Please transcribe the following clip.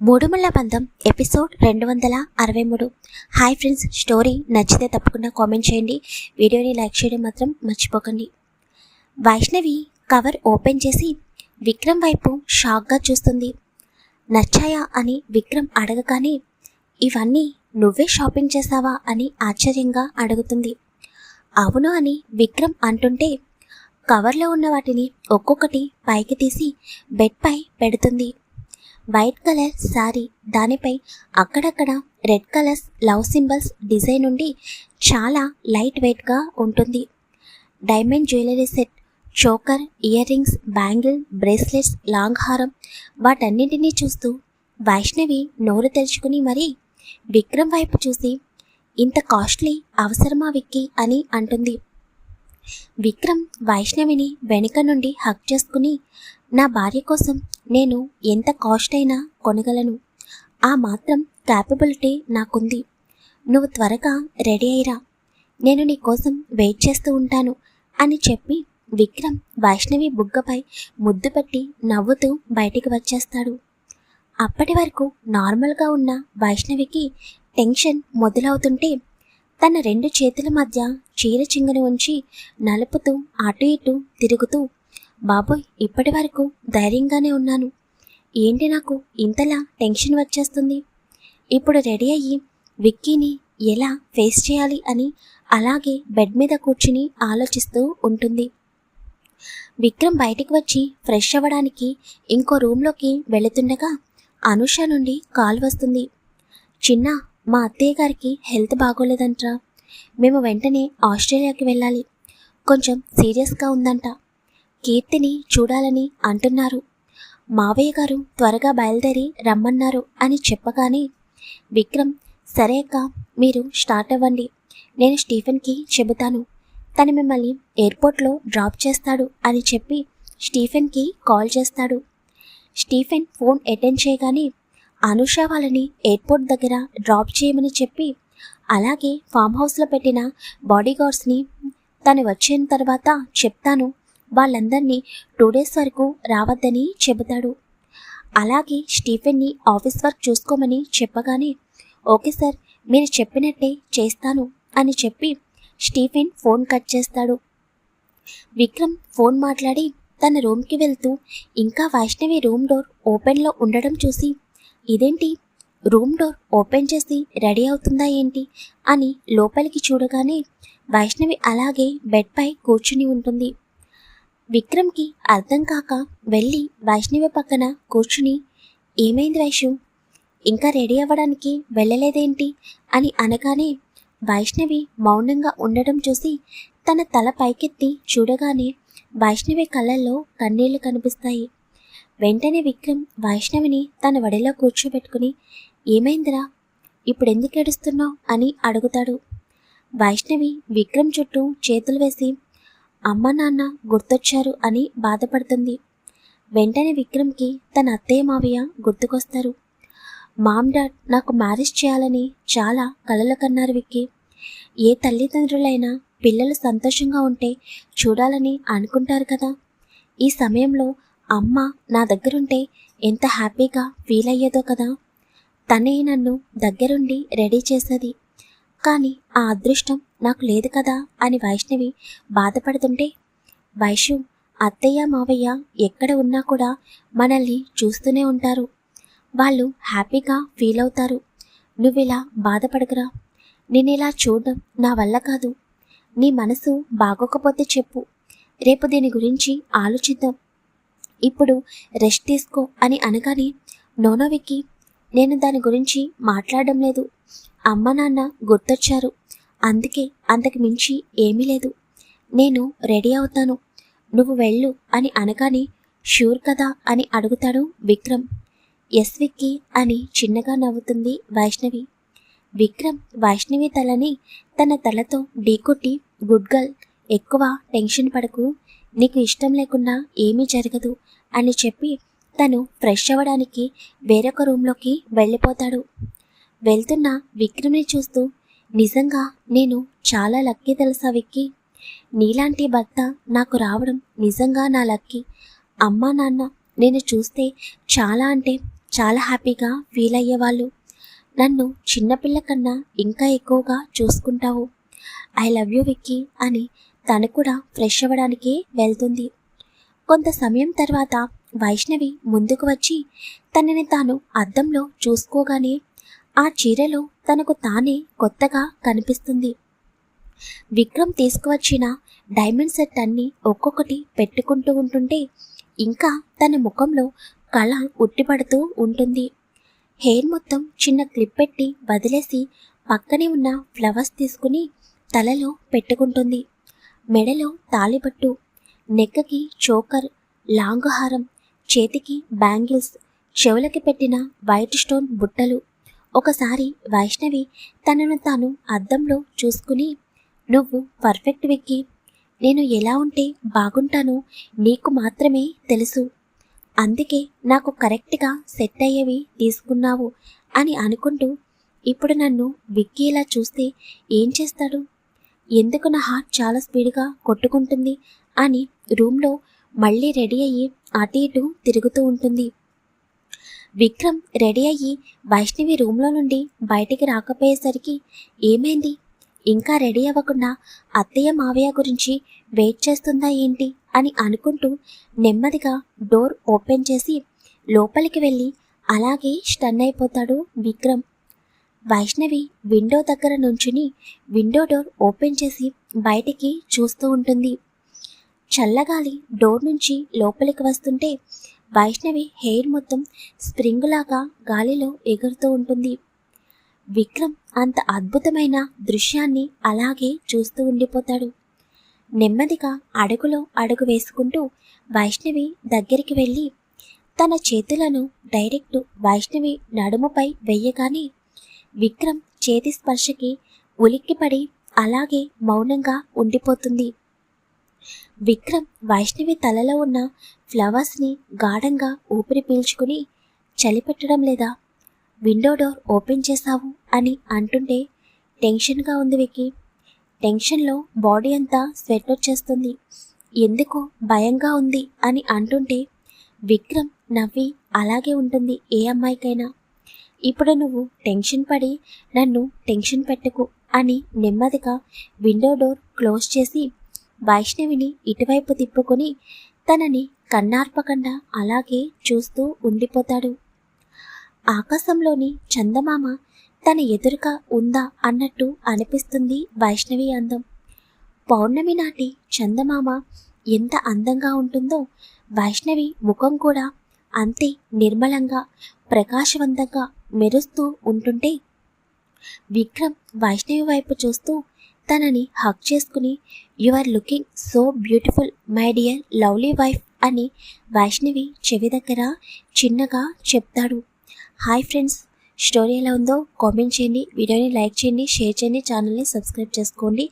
మూడుముళ్ళ బంధం episode 263. Hi friends, story నచ్చితే తప్పకుండా కామెంట్ చేయండి. వీడియోని లైక్ చేయడం మాత్రం మర్చిపోకండి. వైష్ణవి కవర్ ఓపెన్ చేసి విక్రమ్ వైపు షాక్గా చూస్తుంది. నచ్చాయా అని విక్రమ్ అడగగానే, ఇవన్నీ నువ్వే షాపింగ్ చేసావా అని ఆశ్చర్యంగా అడుగుతుంది. అవును అని విక్రమ్ అంటుంటే కవర్లో ఉన్న వాటిని ఒక్కొక్కటి పైకి తీసి బెడ్పై పెడుతుంది. వైట్ కలర్ శారీ, దానిపై అక్కడక్కడ red colours love symbols design ఉండి చాలా లైట్ వెయిట్గా ఉంటుంది. Diamond jewellery set, choker, ear rings, bangle, bracelets, long హారం, వాటన్నింటినీ చూస్తూ వైష్ణవి నోరు తెరుచుకుని మరీ విక్రమ్ వైపు చూసి, ఇంత కాస్ట్లీ అవసరమా విక్కీ అని అంటుంది. విక్రమ్ వైష్ణవిని వెనుక నుండి హక్ చేసుకుని, నా భార్య కోసం నేను ఎంత కాస్ట్ అయినా కొనగలను, ఆ మాత్రం క్యాపబిలిటీ నాకుంది. నువ్వు త్వరగా రెడీ అయ్యిరా, నేను నీ కోసం వెయిట్ చేస్తూ ఉంటాను అని చెప్పి విక్రమ్ వైష్ణవి బుగ్గపై ముద్దు పెట్టి నవ్వుతూ బయటికి వచ్చేస్తాడు. అప్పటి వరకు నార్మల్గా ఉన్న వైష్ణవికి టెన్షన్ మొదలవుతుంటే తన రెండు చేతుల మధ్య చీర చింగను ఉంచి నలుపుతూ అటు ఇటు తిరుగుతూ, బాబోయ్, ఇప్పటి వరకు ధైర్యంగానే ఉన్నాను, ఏంటి నాకు ఇంతలా టెన్షన్ వచ్చేస్తుంది, ఇప్పుడు రెడీ అయ్యి విక్కీని ఎలా ఫేస్ చేయాలి అని అలాగే బెడ్ మీద కూర్చుని ఆలోచిస్తూ ఉంటుంది. విక్రమ్ బయటికి వచ్చి ఫ్రెష్ అవ్వడానికి ఇంకో రూమ్లోకి వెళుతుండగా అనుష నుండి కాల్ వస్తుంది. చిన్న, మా అత్తయ్య గారికి హెల్త్ బాగోలేదంట్రా, మేము వెంటనే ఆస్ట్రేలియాకి వెళ్ళాలి, కొంచెం సీరియస్గా ఉందంట, కీర్తిని చూడాలని అంటున్నారు, మావయ్య గారు త్వరగా బయలుదేరి రమ్మన్నారు అని చెప్పగానే విక్రమ్, సరే అక్క, మీరు స్టార్ట్ అవ్వండి, నేను స్టీఫెన్కి చెబుతాను, తను మిమ్మల్ని ఎయిర్పోర్ట్లో డ్రాప్ చేస్తాడు అని చెప్పి స్టీఫెన్కి కాల్ చేస్తాడు. స్టీఫెన్ ఫోన్ అటెండ్ చేయగానే అనుష వాళ్ళని ఎయిర్పోర్ట్ దగ్గర డ్రాప్ చేయమని చెప్పి, అలాగే ఫామ్ హౌస్లో పెట్టిన బాడీగార్డ్స్ని తను వచ్చిన తర్వాత చెప్తాను, వాళ్ళందరినీ 2 days వరకు రావద్దని చెబుతాడు. అలాగే స్టీఫెన్ని ఆఫీస్ వర్క్ చూసుకోమని చెప్పగానే, ఓకే సార్, మీరు చెప్పినట్టే చేస్తాను అని చెప్పి స్టీఫెన్ ఫోన్ కట్ చేస్తాడు. విక్రమ్ ఫోన్ మాట్లాడి తన రూమ్కి వెళ్తూ ఇంకా వైష్ణవి రూమ్ డోర్ ఓపెన్లో ఉండడం చూసి, ఇదేంటి, రూమ్ డోర్ ఓపెన్ చేసి రెడీ అవుతుందా ఏంటి అని లోపలికి చూడగానే వైష్ణవి అలాగే బెడ్పై కూర్చుని ఉంటుంది. విక్రమ్కి అర్థం కాక వెళ్ళి వైష్ణవి పక్కన కూర్చుని, ఏమైంది వైషు, ఇంకా రెడీ అవ్వడానికి వెళ్ళలేదేంటి అని అనగానే వైష్ణవి మౌనంగా ఉండడం చూసి తన తల పైకెత్తి చూడగానే వైష్ణవి కళ్ళల్లో కన్నీళ్లు కనిపిస్తాయి. వెంటనే విక్రమ్ వైష్ణవిని తన వడిలో కూర్చోబెట్టుకుని, ఏమైందిరా, ఇప్పుడెందుకు ఏడుస్తున్నావు అని అడుగుతాడు. వైష్ణవి విక్రమ్ చుట్టూ చేతులు వేసి, అమ్మ నాన్న గుర్తొచ్చారు అని బాధపడుతుంది. వెంటనే విక్రమ్కి తన అత్తయ్య మావయ్య గుర్తుకొస్తారు. మామ్ డాడ్ నాకు మ్యారేజ్ చేయాలని చాలా కలలు కన్నారు విక్కీ, ఏ తల్లిదండ్రులైనా పిల్లలు సంతోషంగా ఉంటే చూడాలని అనుకుంటారు కదా, ఈ సమయంలో అమ్మ నా దగ్గరుంటే ఎంత హ్యాపీగా ఫీల్ అయ్యేదో కదా, తనే నన్ను దగ్గరుండి రెడీ చేసేది, కానీ ఆ అదృష్టం నాకు లేదు కదా అని వైష్ణవి బాధపడుతుంటే, వైషు, అత్తయ్య మావయ్య ఎక్కడ ఉన్నా కూడా మనల్ని చూస్తూనే ఉంటారు, వాళ్ళు హ్యాపీగా ఫీల్ అవుతారు, నువ్విలా బాధపడకురా, నేనిలా చూడడం నా వల్ల కాదు, నీ మనసు బాగోకపోతే చెప్పు, రేపు దీని గురించి ఆలోచిద్దాం, ఇప్పుడు రెస్ట్ తీసుకో అని అనగానే, నోనో విక్కీ, నేను దాని గురించి మాట్లాడడం లేదు, అమ్మ నాన్న గుర్తొచ్చారు, అందుకే, అంతకు మించి ఏమీ లేదు, నేను రెడీ అవుతాను, నువ్వు వెళ్ళు అని అనగానే, షూర్ కదా అని అడుగుతాడు విక్రమ్. ఎస్ విక్కీ అని చిన్నగా నవ్వుతుంది వైష్ణవి. విక్రమ్ వైష్ణవి తలని తన తలతో ఢీకొట్టి, గుడ్ గర్ల్, ఎక్కువ టెన్షన్ పడకు, నీకు ఇష్టం లేకుండా ఏమీ జరగదు అని చెప్పి తను ఫ్రెష్ అవ్వడానికి వేరొక రూమ్లోకి వెళ్ళిపోతాడు. వెళ్తున్న విక్రమ్ని చూస్తూ, నిజంగా నేను చాలా లక్కీ తెలుసా విక్కీ, నీలాంటి భర్త నాకు రావడం నిజంగా నా లక్కీ, అమ్మా నాన్న నేను చూస్తే చాలా అంటే చాలా హ్యాపీగా ఫీల్ అయ్యేవాళ్ళు. నన్ను చిన్నపిల్ల కన్నా ఇంకా ఎక్కువగా చూసుకుంటావు, ఐ లవ్ యూ విక్కీ అని తను కూడా ఫ్రెష్ అవ్వడానికి వెళ్తుంది. కొంత సమయం తర్వాత వైష్ణవి ముందుకు వచ్చి తనని తాను అద్దంలో చూసుకోగానే ఆ చీరలో తనకు తానే కొత్తగా కనిపిస్తుంది. విక్రమ్ తీసుకువచ్చిన డైమండ్ సెట్ అన్నీ ఒక్కొక్కటి పెట్టుకుంటూ ఉంటుంటే ఇంకా తన ముఖంలో కళ ఉట్టిపడుతూ ఉంటుంది. హెయిర్ మొత్తం చిన్న క్లిప్ పెట్టి వదిలేసి పక్కనే ఉన్న ఫ్లవర్స్ తీసుకుని తలలో పెట్టుకుంటుంది. మెడలో తాళిబట్టు, నెక్కకి చోకర్, లాంగ్ హారం, చేతికి బ్యాంగిల్స్, చెవులకి పెట్టిన వైట్ స్టోన్ బుట్టలు. ఒకసారి వైష్ణవి తనను తాను అద్దంలో చూసుకుని, నువ్వు పర్ఫెక్ట్ విక్కీ, నేను ఎలా ఉంటే బాగుంటానో నీకు మాత్రమే తెలుసు, అందుకే నాకు కరెక్ట్గా సెట్ అయ్యేవి తీసుకున్నావు అని అనుకుంటూ, ఇప్పుడు నన్ను విక్కీ ఇలా చూస్తే ఏం చేస్తాడు, ఎందుకు నా హార్ట్ చాలా స్పీడ్గా కొట్టుకుంటుంది అని రూమ్లో మళ్ళీ రెడీ అయ్యి అటు ఇటు తిరుగుతూ ఉంటుంది. విక్రమ్ రెడీ అయ్యి వైష్ణవి రూమ్లో నుండి బయటికి రాకపోయేసరికి, ఏమైంది, ఇంకా రెడీ అవ్వకుండా అత్తయ్య మావయ్య గురించి వెయిట్ చేస్తుందా ఏంటి అని అనుకుంటూ నెమ్మదిగా డోర్ ఓపెన్ చేసి లోపలికి వెళ్ళి అలాగే స్టన్ అయిపోతాడు విక్రమ్. వైష్ణవి విండో దగ్గర నుంచుని విండో డోర్ ఓపెన్ చేసి బయటికి చూస్తూ ఉంటుంది. చల్లగాలి డోర్ నుంచి లోపలికి వస్తుంటే వైష్ణవి హెయిర్ మొత్తం స్ప్రింగ్ లాగా గాలిలో ఎగురుతూ ఉంటుంది. విక్రమ్ అంత అద్భుతమైన దృశ్యాన్ని అలాగే చూస్తూ ఉండిపోతాడు. నెమ్మదిగా అడుగులో అడుగు వేసుకుంటూ వైష్ణవి దగ్గరికి వెళ్ళి తన చేతులను డైరెక్ట్ వైష్ణవి నడుముపై వెయ్యగానే విక్రమ్ చేతి స్పర్శకి ఉలిక్కిపడి అలాగే మౌనంగా ఉండిపోతుంది. విక్రమ్ వైష్ణవి తలలో ఉన్న ఫ్లవర్స్ని గాఢంగా ఊపిరి పీల్చుకుని, చలి పెట్టడం లేదా, విండో డోర్ ఓపెన్ చేశావు అని అంటుంటే టెన్షన్గా ఉంది విక్కీ, టెన్షన్లో బాడీ అంతా స్వెట్ వచ్చేస్తుంది, ఎందుకో భయంగా ఉంది అని అంటుంటే విక్రమ్ నవ్వి, అలాగే ఉంటుంది ఏ అమ్మాయికైనా, ఇప్పుడు నువ్వు టెన్షన్ పడి నన్ను టెన్షన్ పెట్టుకు అని నెమ్మదిగా విండో డోర్ క్లోజ్ చేసి వైష్ణవిని ఇటువైపు తిప్పుకొని తనని కన్నార్పకుండా అలాగే చూస్తూ ఉండిపోతాడు. ఆకాశంలోని చందమామ తన ఎదురుగా ఉందా అన్నట్టు అనిపిస్తుంది వైష్ణవి అందం. పౌర్ణమి నాటి చందమామ ఎంత అందంగా ఉంటుందో వైష్ణవి ముఖం కూడా అంతే నిర్మలంగా ప్రకాశవంతంగా మెరుస్తూ ఉంటుంటే విక్రమ్ వైష్ణవి వైపు చూస్తూ తనని హగ్ చేసుకుని, you are looking so beautiful my dear lovely wife అని వైష్ణవి చెవి దగ్గర చిన్నగా చెప్తాడు. హాయ్ ఫ్రెండ్స్, స్టోరీ ఎలా ఉందో కామెంట్ చేయండి, వీడియోని లైక్ చేయండి, షేర్ చేయండి, ఛానల్ని సబ్స్క్రైబ్ చేసుకోండి.